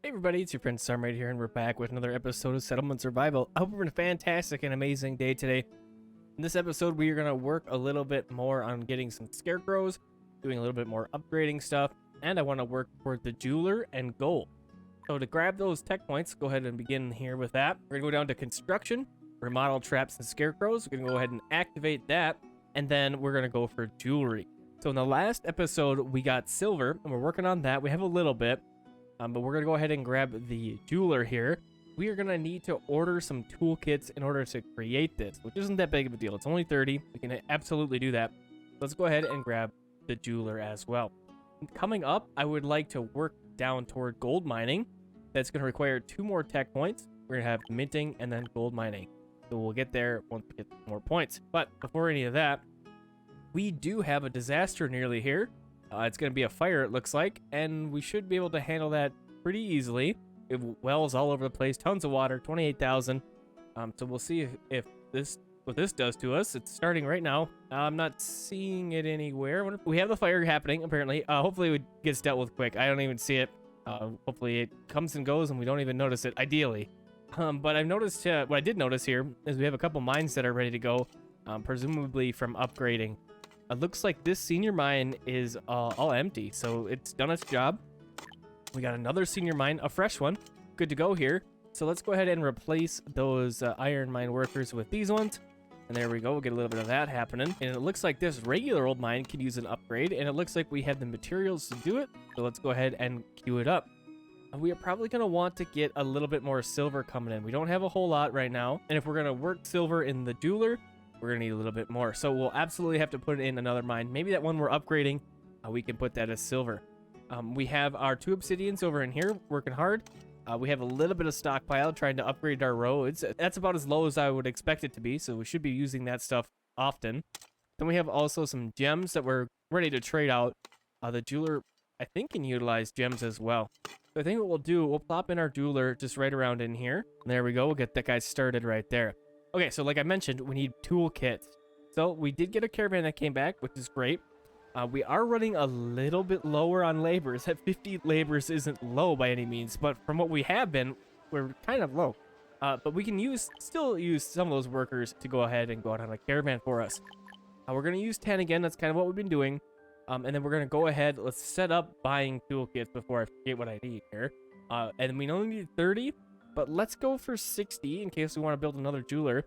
Hey everybody, it's your friend Sarmate here, and we're back with another episode of Settlement Survival. I hope we're having a fantastic and amazing day today. In this episode, we are going to work a little bit more on getting some scarecrows, doing a little bit more upgrading stuff, and I want to work for the jeweler and gold. So to grab those tech points, go ahead and begin here with that. We're going to go down to construction, remodel traps and scarecrows. We're going to go ahead and activate that, and then we're going to go for jewelry. So in the last episode, we got silver, and we're working on that. We have a little bit. But we're going to go ahead and grab the jeweler here. We are going to need to order some toolkits in order to create this, which isn't that big of a deal. It's only 30. We can absolutely do that. Let's go ahead and grab the jeweler as well. Coming up, I would like to work down toward gold mining. That's going to require 2 more tech points. We're going to have minting and then gold mining. So we'll get there once we get more points. But before any of that, we do have a disaster nearly here. It's going to be a fire, it looks like, and we should be able to handle that pretty easily. We have wells all over the place, tons of water, 28,000. So we'll see if what this does to us. It's starting right now. I'm not seeing it anywhere. We have the fire happening, apparently. Hopefully it gets dealt with quick. I don't even see it. Hopefully it comes and goes and we don't even notice it, ideally. But I've noticed, what I did notice here is we have a couple mines that are ready to go, presumably from upgrading. It looks like this senior mine is all empty, so it's done its job. We got another senior mine, a fresh one. Good to go here. So let's go ahead and replace those iron mine workers with these ones. And there we go. We'll get a little bit of that happening. And it looks like this regular old mine could use an upgrade. And it looks like we have the materials to do it. So let's go ahead and queue it up. We are probably going to want to get a little bit more silver coming in. We don't have a whole lot right now. And if we're going to work silver in the jeweler, we're going to need a little bit more. So we'll absolutely have to put in another mine. Maybe that one we're upgrading, we can put that as silver. We have our 2 obsidians over in here working hard. We have a little bit of stockpile trying to upgrade our roads. That's about as low as I would expect it to be, so we should be using that stuff often. Then we have also some gems that we're ready to trade out. The jeweler, I think, can utilize gems as well. So I think what we'll do, we'll plop in our jeweler just right around in here. There we go. We'll get that guy started right there. Okay, so like I mentioned, we need toolkits. So we did get a caravan that came back, which is great. We are running a little bit lower on laborers. At 50 laborers isn't low by any means, but from what we have been, we're kind of low. But we can still use some of those workers to go ahead and go out on a caravan for us. We're going to use 10 again. That's kind of what we've been doing. And then we're going to go ahead. Let's set up buying toolkits before I forget what I need here. And we only need 30. But let's go for 60 in case we want to build another jeweler.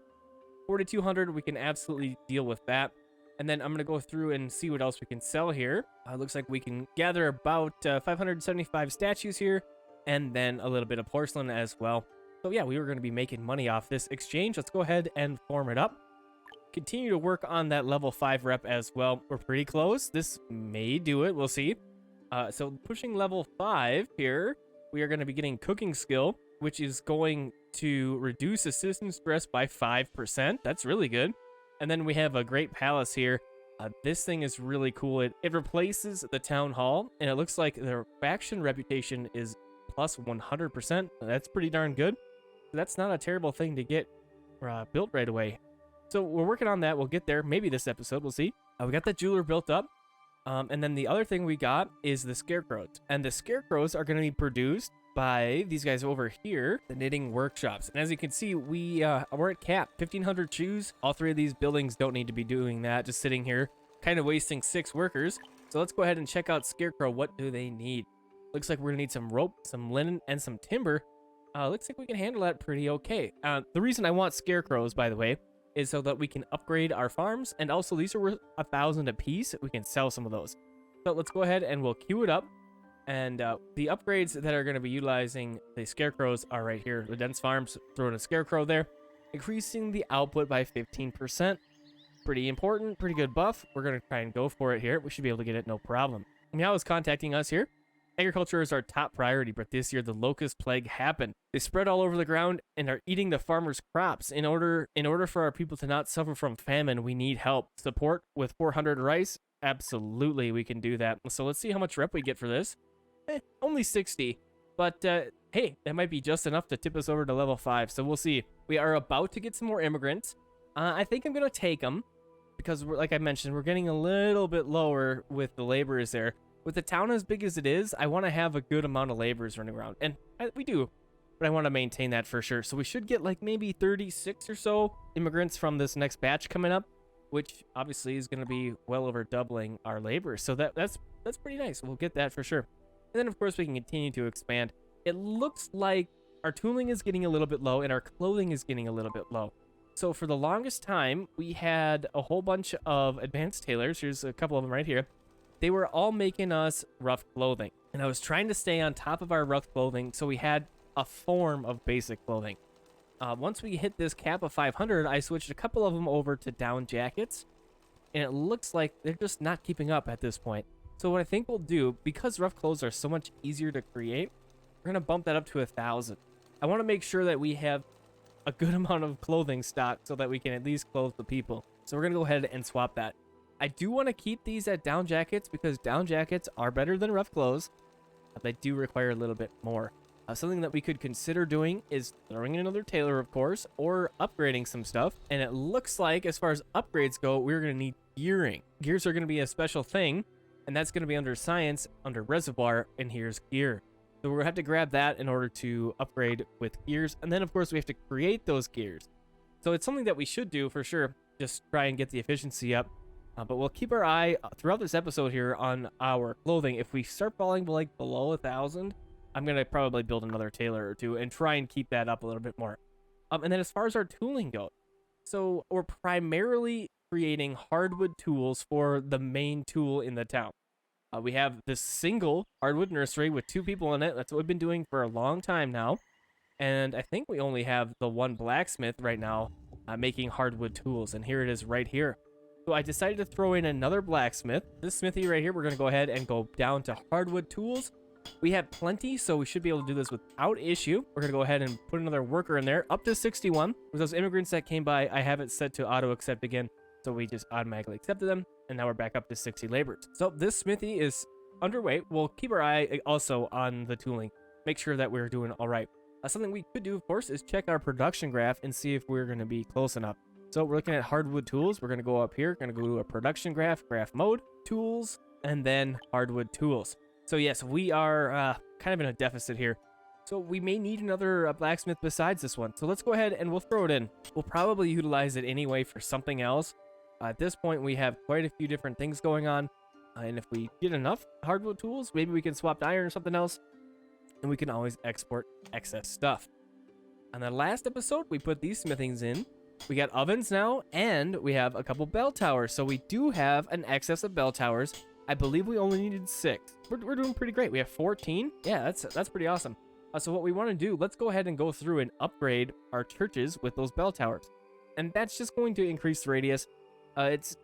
4,200, we can absolutely deal with that. And then I'm going to go through and see what else we can sell here. Looks like we can gather about 575 statues here. And then a little bit of porcelain as well. So yeah, we were going to be making money off this exchange. Let's go ahead and form it up. Continue to work on that level 5 rep as well. We're pretty close. This may do it. We'll see. So pushing level 5 here, we are going to be getting cooking skill, which is going to reduce assistant stress by 5%. That's really good. And then we have a great palace here. This thing is really cool. It replaces the town hall, and it looks like their faction reputation is plus 100%. That's pretty darn good. That's not a terrible thing to get built right away. So we're working on that. We'll get there. Maybe this episode. We'll see. We got that jeweler built up. And then the other thing we got is the scarecrows. And the scarecrows are going to be produced by these guys over here, the knitting workshops. And as you can see, we're at cap 1,500 shoes. All 3 of these buildings don't need to be doing that, just sitting here, kind of wasting 6 workers. So let's go ahead and check out scarecrow. What do they need? Looks like we're gonna need some rope, some linen, and some timber. Looks like we can handle that pretty okay. The reason I want scarecrows, by the way, is so that we can upgrade our farms, and also these are worth 1,000 a piece. We can sell some of those. So let's go ahead and we'll queue it up. And the upgrades that are going to be utilizing the scarecrows are right here. The dense farms, throw in a scarecrow there. Increasing the output by 15%. Pretty important, pretty good buff. We're going to try and go for it here. We should be able to get it no problem. Meow is contacting us here. Agriculture is our top priority, but this year the locust plague happened. They spread all over the ground and are eating the farmers' crops. In order for our people to not suffer from famine, we need help. Support with 400 rice? Absolutely, we can do that. So let's see how much rep we get for this. Only 60, but hey, that might be just enough to tip us over to level 5, so we'll see. We are about to get some more immigrants. I think I'm going to take them because, like I mentioned, we're getting a little bit lower with the laborers there. With the town as big as it is, I want to have a good amount of laborers running around. And we do, but I want to maintain that for sure. So we should get like maybe 36 or so immigrants from this next batch coming up, which obviously is going to be well over doubling our labor. So that's pretty nice. We'll get that for sure. And then, of course, we can continue to expand. It looks like our tooling is getting a little bit low and our clothing is getting a little bit low. So for the longest time, we had a whole bunch of advanced tailors. Here's a couple of them right here. They were all making us rough clothing. And I was trying to stay on top of our rough clothing so we had a form of basic clothing. Once we hit this cap of 500, I switched a couple of them over to down jackets. And it looks like they're just not keeping up at this point. So what I think we'll do, because rough clothes are so much easier to create, we're going to bump that up to 1,000. I want to make sure that we have a good amount of clothing stock so that we can at least clothe the people. So we're going to go ahead and swap that. I do want to keep these at down jackets because down jackets are better than rough clothes, but they do require a little bit more. Something that we could consider doing is throwing in another tailor, of course, or upgrading some stuff. And it looks like, as far as upgrades go, we're going to need gearing. Gears are going to be a special thing, and that's going to be under science, under reservoir, and here's gear. So we're going to have to grab that in order to upgrade with gears. And then, of course, we have to create those gears. So it's something that we should do for sure. Just try and get the efficiency up. But we'll keep our eye throughout this episode here on our clothing. If we start falling like below 1,000, I'm going to probably build another tailor or two and try and keep that up a little bit more. And then as far as our tooling goes, so we're primarily creating hardwood tools for the main tool in the town. We have this single hardwood nursery with 2 people in it. That's what we've been doing for a long time now. And I think we only have the one blacksmith right now making hardwood tools. And here it is right here. So I decided to throw in another blacksmith. This smithy right here, we're going to go ahead and go down to hardwood tools. We have plenty, so we should be able to do this without issue. We're going to go ahead and put another worker in there, up to 61. With those immigrants that came by, I have it set to auto-accept again, so we just automatically accepted them, and now we're back up to 60 laborers. So this smithy is underway. We'll keep our eye also on the tooling, make sure that we're doing all right. Something we could do, of course, is check our production graph and see if we're going to be close enough. So we're looking at hardwood tools. We're going to go up here. Going to go to a production graph mode, tools, and then hardwood tools. So yes, we are kind of in a deficit here. So we may need another blacksmith besides this one. So let's go ahead and we'll throw it in. We'll probably utilize it anyway for something else. At this point, we have quite a few different things going on. And if we get enough hardwood tools, maybe we can swap to iron or something else. And we can always export excess stuff. On the last episode, we put these smithings in. We got ovens now, and we have a couple bell towers. So we do have an excess of bell towers. I believe we only needed 6. We're doing pretty great. We have 14. Yeah, that's pretty awesome. So what we want to do, let's go ahead and go through and upgrade our churches with those bell towers. And that's just going to increase the radius. It's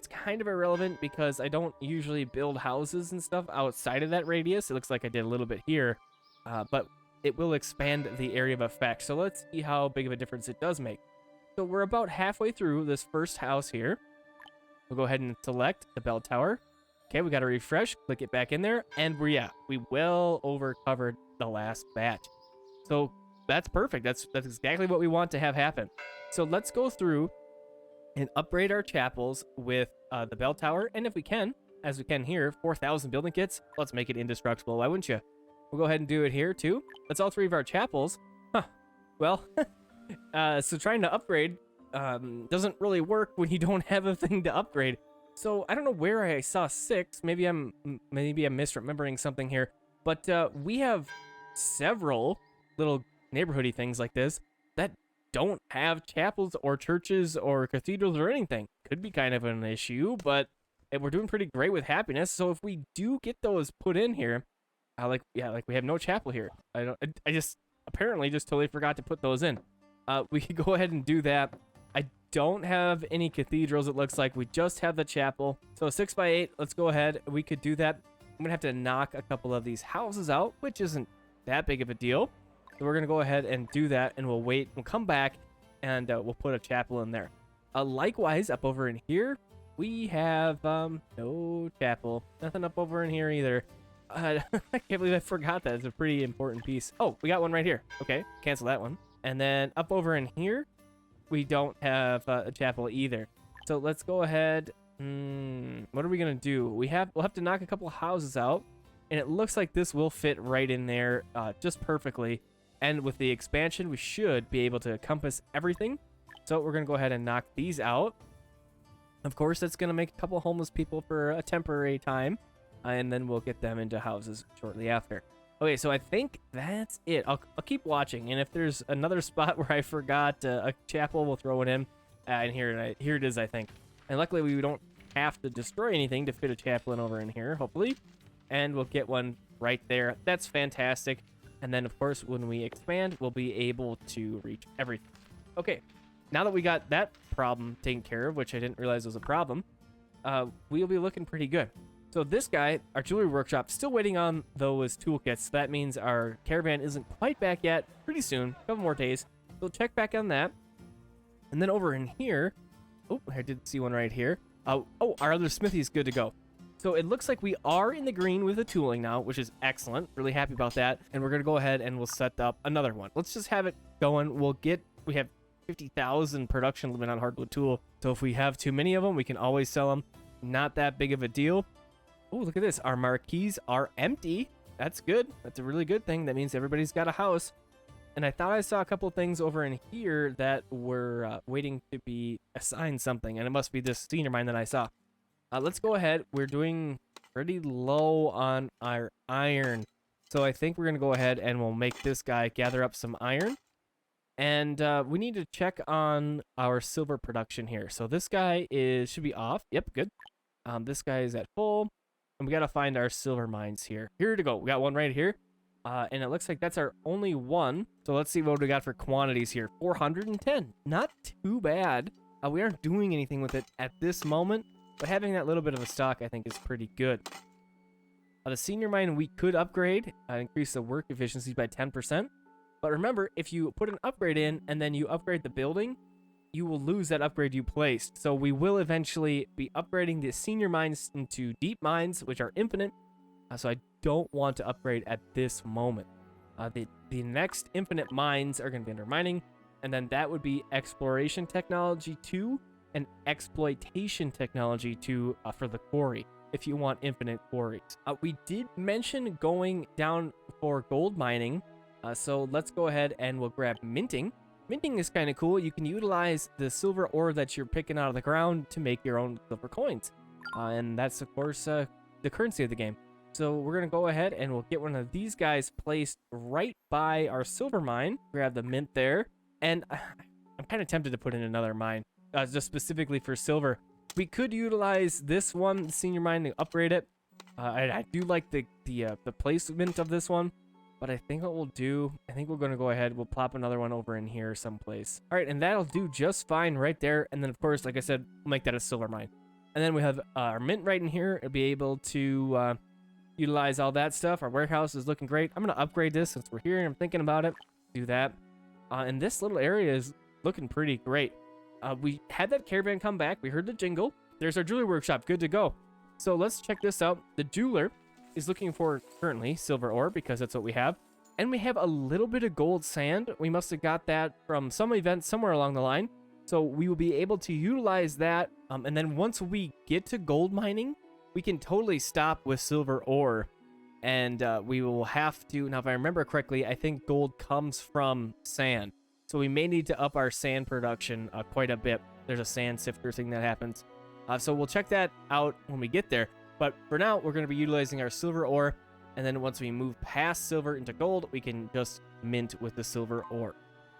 kind of irrelevant because I don't usually build houses and stuff outside of that radius. It looks like I did a little bit here, but it will expand the area of effect. So let's see how big of a difference it does make. So we're about halfway through this first house here. We'll go ahead and select the bell tower. Okay, we got to refresh, click it back in there, and we well over covered the last batch. So that's perfect. That's exactly what we want to have happen. So let's go through and upgrade our chapels with the bell tower, and if we can, as we can here, 4,000 building kits. Let's make it indestructible. Why wouldn't you? We'll go ahead and do it here too. That's all 3 of our chapels. Well, so trying to upgrade doesn't really work when you don't have a thing to upgrade. So I don't know where I saw 6. Maybe I'm misremembering something here. But we have several little neighborhoody things like this that don't have chapels or churches or cathedrals or anything. Could be kind of an issue, but we're doing pretty great with happiness. So if we do get those put in here, like we have no chapel here. I just apparently just totally forgot to put those in. We could go ahead and do that. I don't have any cathedrals, it looks like. We just have the chapel. So 6x8, let's go ahead. We could do that. I'm going to have to knock a couple of these houses out, which isn't that big of a deal. So we're going to go ahead and do that, and we'll wait. We'll come back, and we'll put a chapel in there. Likewise, up over in here, we have no chapel. Nothing up over in here either. I can't believe I forgot that. It's a pretty important piece. Oh, we got one right here. Okay, cancel that one. And then up over in here, we don't have a chapel either. So let's go ahead. What are we gonna do? We'll have to knock a couple houses out, and it looks like this will fit right in there, just perfectly. And with the expansion, we should be able to encompass everything. So we're gonna go ahead and knock these out. Of course, that's gonna make a couple homeless people for a temporary time, and then we'll get them into houses shortly after. Okay, so I think that's it. I'll keep watching, and if there's another spot where I forgot a chapel, we'll throw it in. And here it is, I think. And luckily, we don't have to destroy anything to fit a chaplain over in here, hopefully. And we'll get one right there. That's fantastic. And then, of course, when we expand, we'll be able to reach everything. Okay, now that we got that problem taken care of, which I didn't realize was a problem, we'll be looking pretty good. So this guy, our jewelry workshop, still waiting on those toolkits. That means our caravan isn't quite back yet. Pretty soon, a couple more days. So check back on that. And then over in here, oh, I did see one right here. Oh, our other smithy is good to go. So it looks like we are in the green with the tooling now, which is excellent. Really happy about that. And we're going to go ahead and we'll set up another one. Let's just have it going. We have 50,000 production limit on hardwood tool. So if we have too many of them, we can always sell them. Not that big of a deal. Oh, look at this. Our marquees are empty. That's good. That's a really good thing. That means everybody's got a house. And I thought I saw a couple things over in here that were waiting to be assigned something. And it must be this senior mine that I saw. Let's go ahead. We're doing pretty low on our iron. So I think we're going to go ahead and we'll make this guy gather up some iron. And we need to check on our silver production here. So this guy should be off. Yep, good. This guy is at full. And we got to find our silver mines here. Here to go. We got one right here. And it looks like that's our only one. So let's see what we got for quantities here. 410. Not too bad. We aren't doing anything with it at this moment, but having that little bit of a stock, I think, is pretty good. The senior mine we could upgrade, increase the work efficiency by 10%. But remember, if you put an upgrade in and then you upgrade the building, you will lose that upgrade you placed. So we will eventually be upgrading the senior mines into deep mines, which are infinite. So I don't want to upgrade at this moment. The next infinite mines are going to be under mining, and then that would be exploration technology 2 and exploitation technology 2 for the quarry, if you want infinite quarries. We did mention going down for gold mining, so let's go ahead and we'll grab minting. Minting is kind of cool. You can utilize the silver ore that you're picking out of the ground to make your own silver coins, and that's, of course, the currency of the game. So we're going to go ahead and we'll get one of these guys placed right by our silver mine. Grab the mint there. And I'm kind of tempted to put in another mine, just specifically for silver. We could utilize this one, the senior mine, to upgrade it. I do like the placement of this one. But I think what we'll do, I think we're going to go ahead. We'll plop another one over in here someplace. All right, and that'll do just fine right there. And then, of course, like I said, we'll make that a silver mine. And then we have our mint right in here. It'll be able to utilize all that stuff. Our warehouse is looking great. I'm going to upgrade this since we're here and I'm thinking about it. Do that. And this little area is looking pretty great. We had that caravan come back. We heard the jingle. There's our jewelry workshop. Good to go. So let's check this out. The jeweler is looking for currently silver ore because that's what we have. And we have a little bit of gold sand. We must have got that from some event somewhere along the line. So we will be able to utilize that. And then once we get to gold mining, we can totally stop with silver ore, and we will have to, now if I remember correctly, I think gold comes from sand. So we may need to up our sand production quite a bit. There's a sand sifter thing that happens. So we'll check that out when we get there. But for now, we're going to be utilizing our silver ore, and then once we move past silver into gold, we can just mint with the silver ore.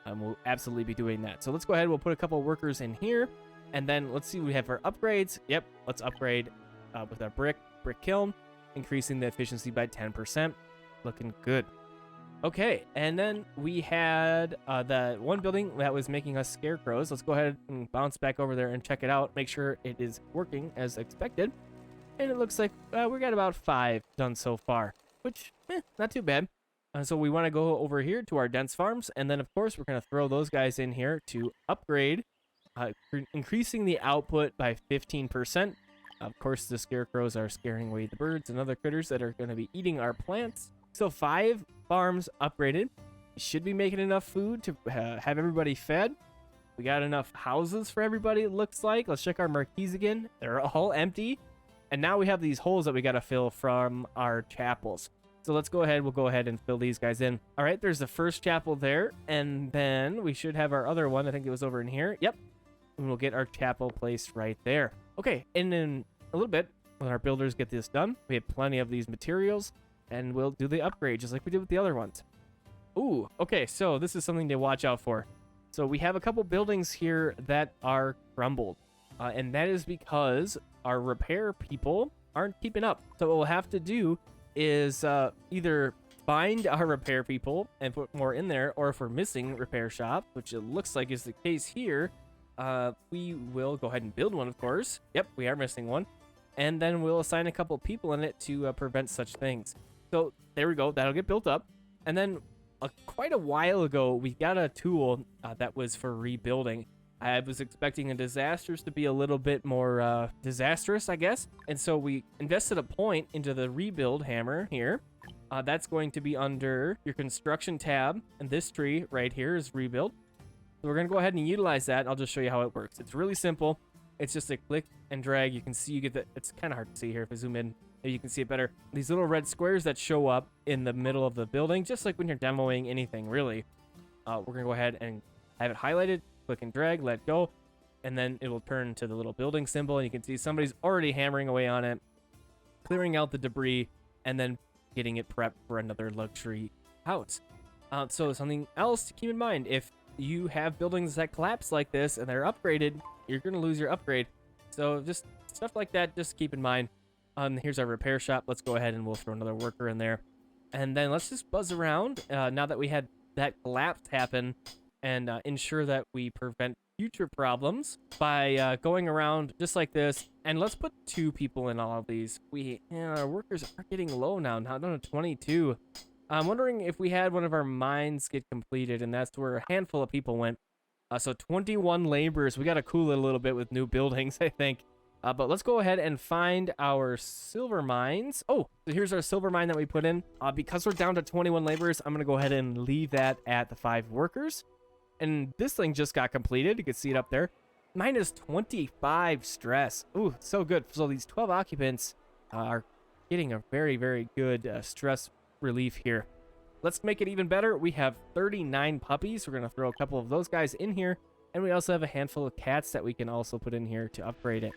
We'll absolutely be doing that. So let's go ahead, we'll put a couple of workers in here, and then let's see what we have for upgrades. Yep, let's upgrade with our brick kiln, increasing the efficiency by 10%. Looking good. Okay, and then we had the one building that was making us scarecrows. Let's go ahead and bounce back over there and check it out. Make sure it is working as expected. And it looks like we got about 5 done so far, which, not too bad. So we want to go over here to our dense farms, and then, of course, we're going to throw those guys in here to upgrade, increasing the output by 15%. Of course, the scarecrows are scaring away the birds and other critters that are going to be eating our plants. So 5 farms upgraded. Should be making enough food to have everybody fed. We got enough houses for everybody, it looks like. Let's check our marquees again. They're all empty. And now we have these holes that we got to fill from our chapels. So let's go ahead. We'll go ahead and fill these guys in. All right, there's the first chapel there. And then we should have our other one. I think it was over in here. Yep. And we'll get our chapel placed right there. Okay, and in a little bit, when our builders get this done, we have plenty of these materials. And we'll do the upgrade just like we did with the other ones. Ooh, okay, so this is something to watch out for. So we have a couple buildings here that are crumbled. And that is because our repair people aren't keeping up. So what we'll have to do is either find our repair people and put more in there, or if we're missing repair shop, which it looks like is the case here, we will go ahead and build one, of course. Yep, we are missing one. And then we'll assign a couple people in it to prevent such things. So there we go. That'll get built up. And then quite a while ago, we got a tool that was for rebuilding. I was expecting the disasters to be a little bit more disastrous, I guess. And so we invested a point into the rebuild hammer here. That's going to be under your construction tab. And this tree right here is rebuild. So we're going to go ahead and utilize that. I'll just show you how it works. It's really simple. It's just a click and drag. You can see, you get the, it's kind of hard to see here if I zoom in. Maybe you can see it better. These little red squares that show up in the middle of the building, just like when you're demoing anything, really. We're going to go ahead and have it highlighted. Click and drag, let go, and then it will turn to the little building symbol, and you can see somebody's already hammering away on it, clearing out the debris, and then getting it prepped for another luxury house. So something else to keep in mind, if you have buildings that collapse like this and they're upgraded, you're going to lose your upgrade. So just stuff like that, just keep in mind. Here's our repair shop. Let's go ahead and we'll throw another worker in there. And then let's just buzz around now that we had that collapse happen, and ensure that we prevent future problems by going around just like this. And let's put 2 people in all of these. Our workers are getting low now down to 22. I'm wondering if we had one of our mines get completed, and that's where a handful of people went. So 21 laborers. We got to cool it a little bit with new buildings, I think. But let's go ahead and find our silver mines. Oh, so here's our silver mine that we put in. Because we're down to 21 laborers, I'm going to go ahead and leave that at the 5 workers. And this thing just got completed. You can see it up there. Minus 25 stress. Ooh, so good. So these 12 occupants are getting a very, very good stress relief here. Let's make it even better. We have 39 puppies. We're going to throw a couple of those guys in here. And we also have a handful of cats that we can also put in here to upgrade it.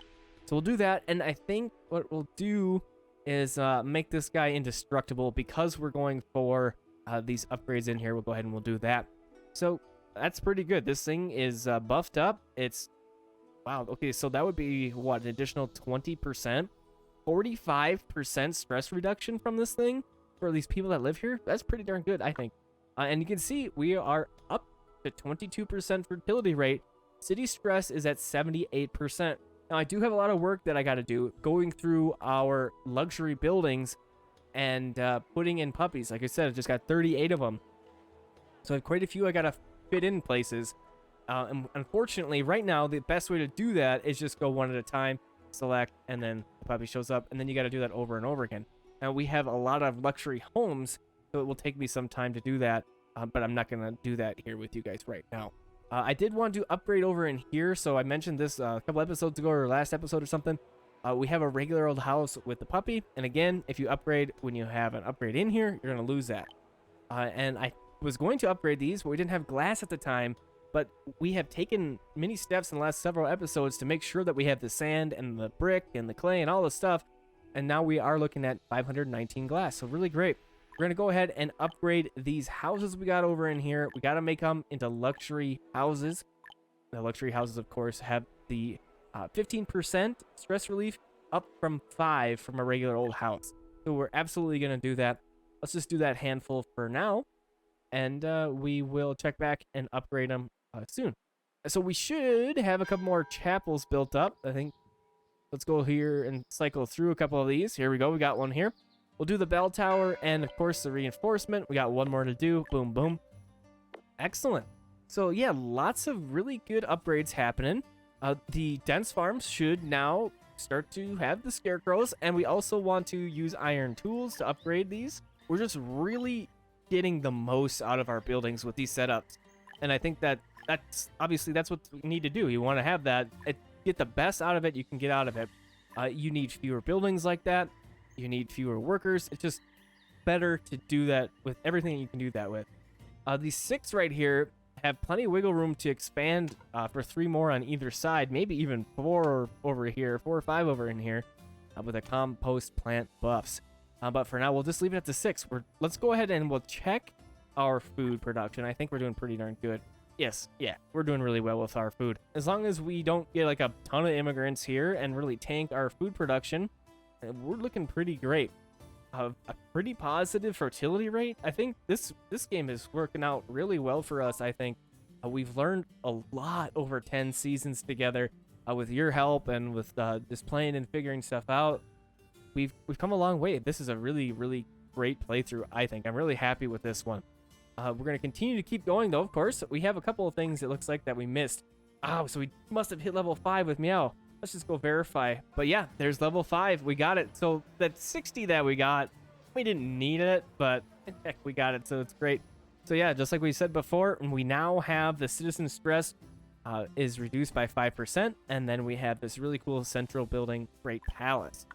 So we'll do that. And I think what we'll do is make this guy indestructible. Because we're going for these upgrades in here, we'll go ahead and we'll do that. So that's pretty good. This thing is buffed up. It's, wow, okay, so that would be, what, an additional 20%? 45% stress reduction from this thing for these people that live here? That's pretty darn good, I think. And you can see we are up to 22% fertility rate. City stress is at 78%. Now, I do have a lot of work that I got to do going through our luxury buildings and putting in puppies. Like I said, I just got 38 of them. So I have quite a few I got to fit in places. And unfortunately, right now, the best way to do that is just go one at a time, select, and then the puppy shows up. And then you got to do that over and over again. Now, we have a lot of luxury homes, so it will take me some time to do that. But I'm not going to do that here with you guys right now. I did want to upgrade over in here. So I mentioned this a couple episodes ago, or last episode or something. We have a regular old house with the puppy. And again, if you upgrade when you have an upgrade in here, you're going to lose that. And I was going to upgrade these, but we didn't have glass at the time. But we have taken many steps in the last several episodes to make sure that we have the sand and the brick and the clay and all this stuff. And now we are looking at 519 glass. So really great. We're going to go ahead and upgrade these houses we got over in here. We got to make them into luxury houses. The luxury houses, of course, have the 15% stress relief, up from 5 from a regular old house. So we're absolutely going to do that. Let's just do that handful for now. And we will check back and upgrade them soon. So we should have a couple more chapels built up, I think. Let's go here and cycle through a couple of these. Here we go. We got one here. We'll do the bell tower and, of course, the reinforcement. We got one more to do. Boom, boom. Excellent. So, yeah, lots of really good upgrades happening. The dense farms should now start to have the scarecrows, and we also want to use iron tools to upgrade these. We're just really getting the most out of our buildings with these setups. And I think that that's obviously that's what you need to do. You want to have that, get the best out of it you can get out of it. You need fewer buildings like that. You need fewer workers. It's just better to do that with everything you can do that with. These 6 right here have plenty of wiggle room to expand for 3 more on either side, maybe even 4 over here, 4 or 5 over in here with the compost plant buffs. But for now, we'll just leave it at the 6. Let's go ahead and we'll check our food production. I think we're doing pretty darn good. Yes, yeah, we're doing really well with our food. As long as we don't get like a ton of immigrants here and really tank our food production, we're looking pretty great. A pretty positive fertility rate. I think this game is working out really well for us. I think we've learned a lot over 10 seasons together with your help and with just playing and figuring stuff out. We've come a long way. This is a really, really great playthrough, I think. I'm really happy with this one. We're going to continue to keep going, though, of course. We have a couple of things it looks like that we missed. Oh, so we must have hit level 5 with Meow. Let's just go verify. But yeah, there's level 5. We got it. So that 60 that we got, we didn't need it, but heck, we got it, so it's great. So yeah, just like we said before, we now have the citizen stress is reduced by 5%, and then we have this really cool central building, Great Palace.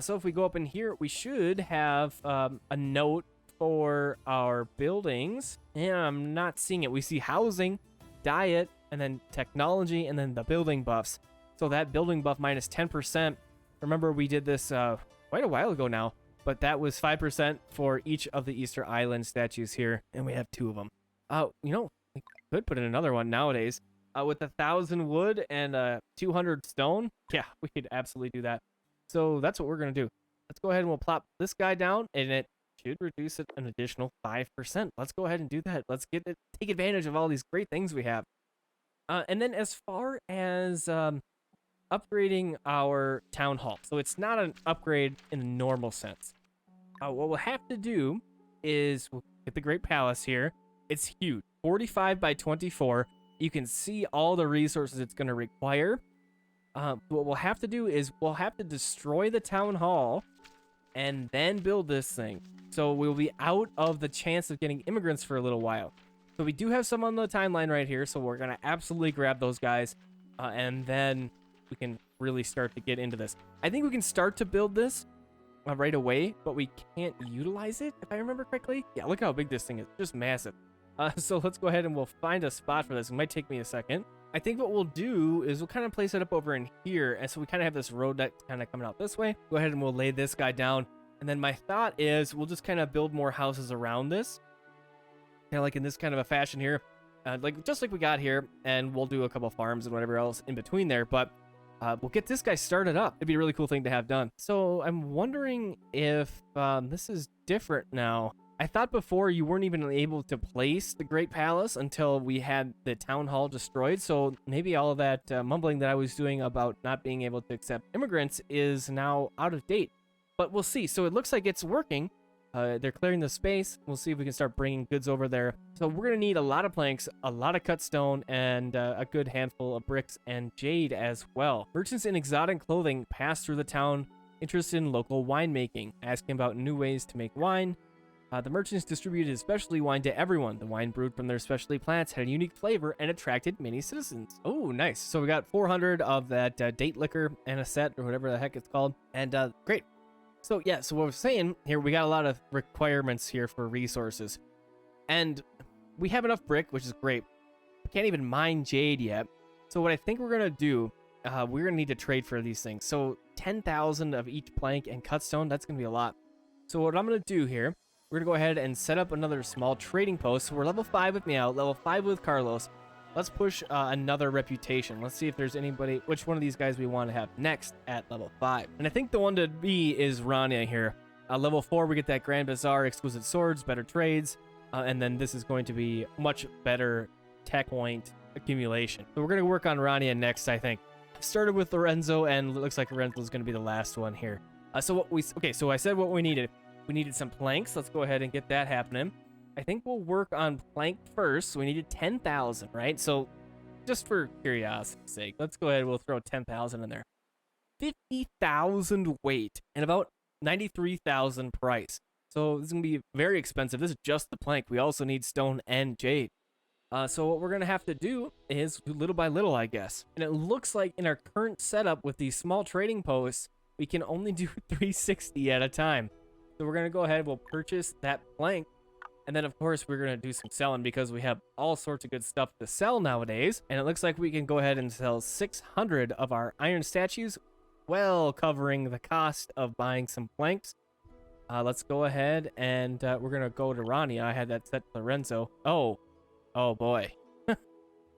So if we go up in here, we should have a note for our buildings. And I'm not seeing it. We see housing, diet, and then technology, and then the building buffs. So that building buff minus 10%. Remember, we did this quite a while ago now, but that was 5% for each of the Easter Island statues here, and we have 2 of them. You know, we could put in another one nowadays. With 1,000 wood and 200 stone, yeah, we could absolutely do that. So that's what we're going to do. Let's go ahead and we'll plop this guy down, and it should reduce it an additional 5%. Let's go ahead and do that. Let's take advantage of all these great things we have. And then as far as upgrading our town hall, so it's not an upgrade in the normal sense. What we'll have to do is we'll get the Great Palace here. It's huge, 45 by 24. You can see all the resources it's going to require. What we'll have to do is we'll have to destroy the town hall and then build this thing. So we'll be out of the chance of getting immigrants for a little while. So we do have some on the timeline right here, so we're going to absolutely grab those guys, and then we can really start to get into this. I think we can start to build this right away, but we can't utilize it, if I remember correctly. Yeah, look how big this thing is. Just massive. So let's go ahead and we'll find a spot for this. It might take me a second. I think what we'll do is we'll kind of place it up over in here, and so we kind of have this road that's kind of coming out this way. Go ahead and we'll lay this guy down, and then my thought is we'll just kind of build more houses around this, kind of like in this kind of a fashion here, just like we got here, and we'll do a couple farms and whatever else in between there, but we'll get this guy started up. It'd be a really cool thing to have done. So I'm wondering if this is different now. I thought before you weren't even able to place the Great Palace until we had the town hall destroyed. So maybe all of that mumbling that I was doing about not being able to accept immigrants is now out of date. But we'll see. So it looks like it's working. They're clearing the space. We'll see if we can start bringing goods over there. So we're going to need a lot of planks, a lot of cut stone, and a good handful of bricks and jade as well. Merchants in exotic clothing pass through the town, interested in local winemaking, asking about new ways to make wine. The merchants distributed specialty wine to everyone. The wine brewed from their specialty plants had a unique flavor and attracted many citizens. Oh, nice. So we got 400 of that date liquor and a set, or whatever the heck it's called. And great. So yeah, so what we're saying here, we got a lot of requirements here for resources. And we have enough brick, which is great. We can't even mine jade yet. So what I think we're going to do, we're going to need to trade for these things. So 10,000 of each plank and cut stone, that's going to be a lot. So what I'm going to do here, we're going to go ahead and set up another small trading post. So we're level 5 with Meow, level 5 with Carlos. Let's push another reputation. Let's see if there's anybody, which one of these guys we want to have next at level 5. And I think the one to be is Rania here. Level 4, we get that Grand Bazaar, exquisite swords, better trades. And then this is going to be much better tech point accumulation. So we're going to work on Rania next, I think. Started with Lorenzo, and it looks like Lorenzo is going to be the last one here. So I said what we needed. We needed some planks. Let's go ahead and get that happening. I think we'll work on plank first. So we needed 10,000, right? So just for curiosity's sake, let's go ahead and we'll throw 10,000 in there. 50,000 weight and about 93,000 price. So this is going to be very expensive. This is just the plank. We also need stone and jade. So what we're gonna have to do is little by little, I guess. And it looks like in our current setup with these small trading posts, we can only do 360 at a time. So we're gonna go ahead, we'll purchase that plank. And then, of course, we're going to do some selling because we have all sorts of good stuff to sell nowadays. And it looks like we can go ahead and sell 600 of our iron statues, well covering the cost of buying some planks. Let's go ahead and we're going to go to Ronnie. I had that set to Lorenzo. Oh boy.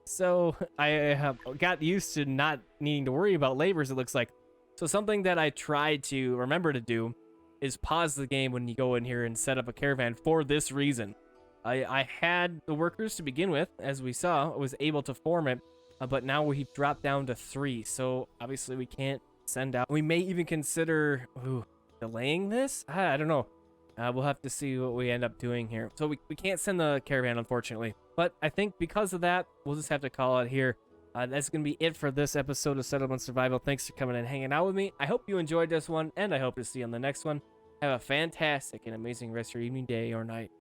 So I have got used to not needing to worry about labors, it looks like. So something that I tried to remember to do is pause the game when you go in here and set up a caravan for this reason. I had the workers to begin with, as we saw, I was able to form it, but now we've dropped down to 3, so obviously we can't send out. We may even consider delaying this? I don't know. We'll have to see what we end up doing here. So we can't send the caravan, unfortunately. But I think because of that, we'll just have to call it here. That's going to be it for this episode of Settlement Survival. Thanks for coming and hanging out with me. I hope you enjoyed this one, and I hope to see you on the next one. Have a fantastic and amazing rest of your evening, day, or night.